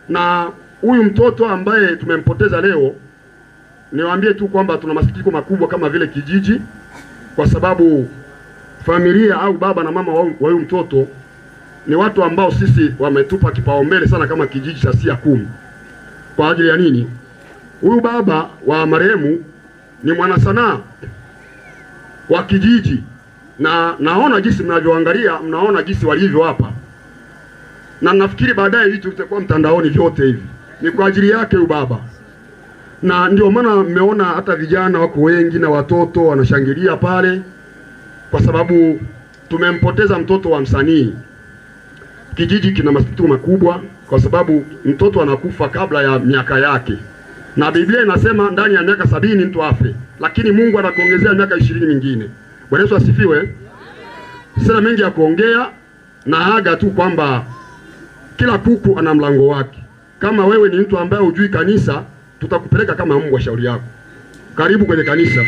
Na huyu mtoto ambaye tumempoteza leo, niwaambie tu kwamba tuna masikitiko makubwa kama vile kijiji, kwa sababu familia au baba na mama wa huyu mtoto ni watu ambao sisi wametupa kipaumbele sana kama kijiji cha Sia10. Kwa ajili ya nini? Huyu baba wa marehemu ni mwanasanaa wa kijiji, na naona jinsi mnavyoangalia, mnaona jinsi walivyo hapa, na nafikiri baadaye vitu vitakuwa mtandaoni vyote hivi. Ni kwa ajili yake huyu baba, na ndio maana mmeona hata vijana wako wengi na watoto wanashangilia pale, kwa sababu tumempoteza mtoto wa msanii. Kijiji kina masikitiko makubwa kwa sababu mtoto anakufa kabla ya miaka yake, na Biblia inasema ndani ya miaka 70 mtu afe, lakini Mungu anakuongezea miaka 20 mingine. Bwana Yesu asifiwe. Sina mengi ya kuongea, na aga tu kwamba kila kuku ana mlango wake. Kama wewe ni mtu ambaye hujui kanisa, tutakupeleka kama mbwa shauri yako. Karibu kwenye kanisa.